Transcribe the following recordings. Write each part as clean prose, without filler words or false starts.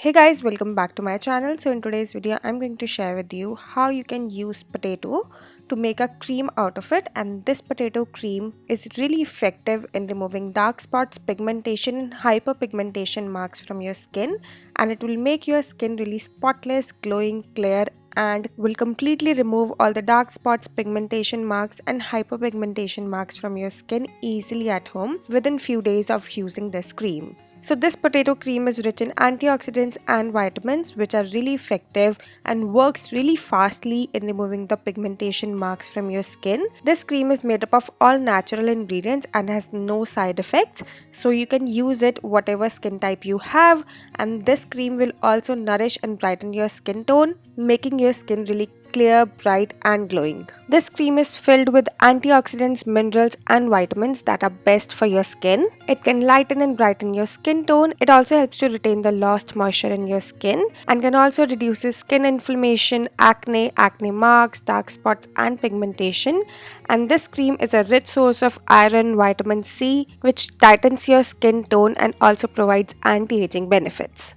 Hey guys, welcome back to my channel. So in today's video I'm going to share with you how you can use potato to make a cream out of it, and this potato cream is really effective in removing dark spots, pigmentation and hyperpigmentation marks from your skin, and it will make your skin really spotless, glowing, clear, and will completely remove all the dark spots, pigmentation marks and hyperpigmentation marks from your skin easily at home within few days of using this cream. So this potato cream is rich in antioxidants and vitamins which are really effective and works really fastly in removing the pigmentation marks from your skin. This cream is made up of all natural ingredients and has no side effects, so you can use it whatever skin type you have, and this cream will also nourish and brighten your skin tone, making your skin really clear, bright and glowing. This cream is filled with antioxidants, minerals and vitamins that are best for your skin. It can lighten and brighten your skin tone. It also helps to retain the lost moisture in your skin and can also reduce skin inflammation, acne marks, dark spots and pigmentation. And this cream is a rich source of iron, vitamin C, which tightens your skin tone and also provides anti-aging benefits.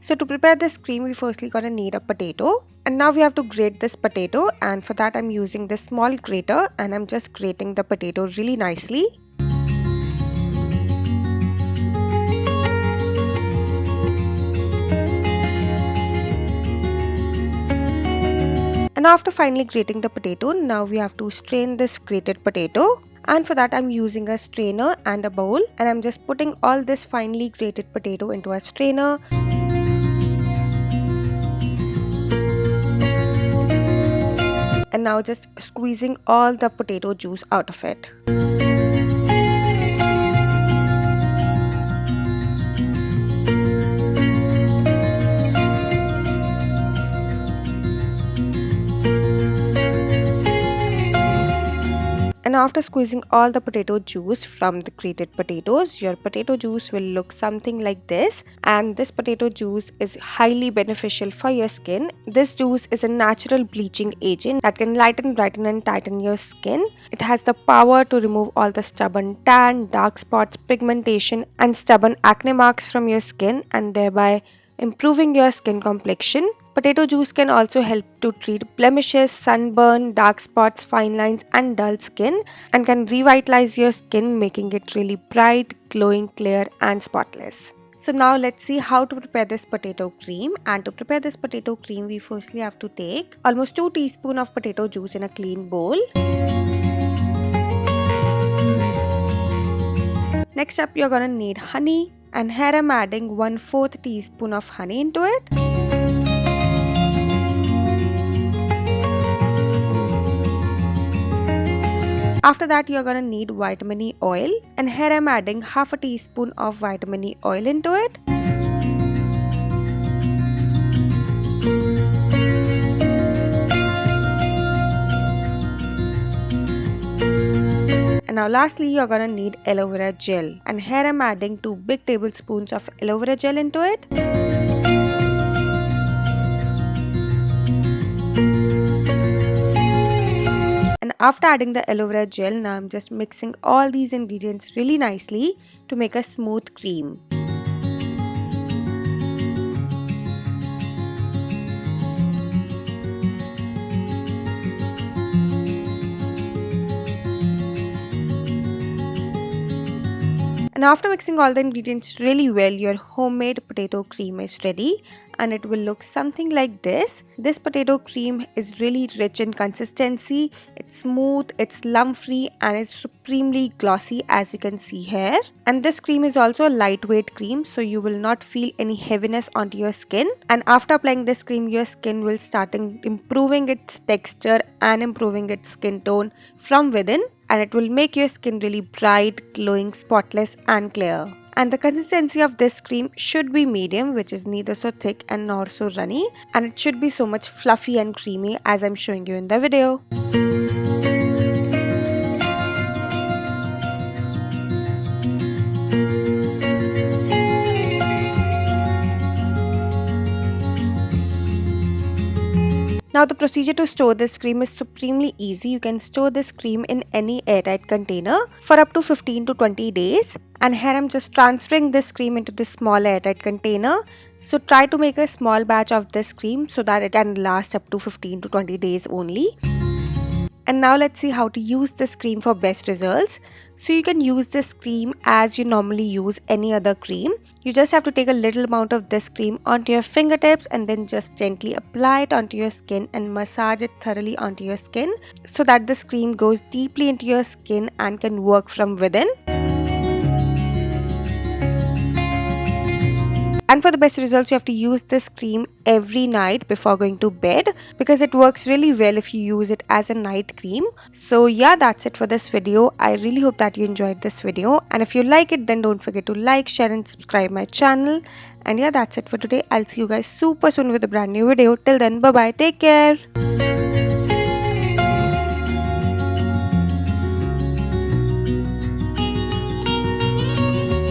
So to prepare this cream, we firstly gonna need a potato, and now we have to grate this potato, and for that I'm using this small grater and I'm just grating the potato really nicely. And after finally grating the potato, now we have to strain this grated potato. And for that I'm using a strainer and a bowl, and I'm just putting all this finely grated potato into a strainer. And now just squeezing all the potato juice out of it. And after squeezing all the potato juice from the grated potatoes, your potato juice will look something like this. And this potato juice is highly beneficial for your skin. This juice is a natural bleaching agent that can lighten, brighten and tighten your skin. It has the power to remove all the stubborn tan, dark spots, pigmentation and stubborn acne marks from your skin, and thereby improving your skin complexion. Potato juice can also help to treat blemishes, sunburn, dark spots, fine lines and dull skin, and can revitalize your skin, making it really bright, glowing, clear and spotless. So now let's see how to prepare this potato cream. And to prepare this potato cream, we firstly have to take almost 2 teaspoons of potato juice in a clean bowl. Next up, you're gonna need honey, and here I'm adding 1/4 teaspoon of honey into it. After that, you're gonna need vitamin E oil, and here I'm adding half a teaspoon of vitamin E oil into it. And now lastly, you're gonna need aloe vera gel, and here I'm adding 2 big tablespoons of aloe vera gel into it. And after adding the aloe vera gel, now I'm just mixing all these ingredients really nicely to make a smooth cream. And after mixing all the ingredients really well, your homemade potato cream is ready, and it will look something like this. This potato cream is really rich in consistency, it's smooth, it's lump free and it's supremely glossy, as you can see here. And this cream is also a lightweight cream, so you will not feel any heaviness onto your skin. And after applying this cream, your skin will start improving its texture and improving its skin tone from within, and it will make your skin really bright, glowing, spotless and clear. And the consistency of this cream should be medium, which is neither so thick and nor so runny, and it should be so much fluffy and creamy as I'm showing you in the video. Now the procedure to store this cream is supremely easy. You can store this cream in any airtight container for up to 15 to 20 days. And here I'm just transferring this cream into this small airtight container. So try to make a small batch of this cream so that it can last up to 15 to 20 days only. And now let's see how to use this cream for best results. So you can use this cream as you normally use any other cream. You just have to take a little amount of this cream onto your fingertips and then just gently apply it onto your skin and massage it thoroughly onto your skin so that this cream goes deeply into your skin and can work from within. And for the best results, you have to use this cream every night before going to bed because it works really well if you use it as a night cream. So yeah, that's it for this video. I really hope that you enjoyed this video, and if you like it, then don't forget to like, share and subscribe my channel. And yeah, that's it for today. I'll see you guys super soon with a brand new video. Till then, bye bye, take care.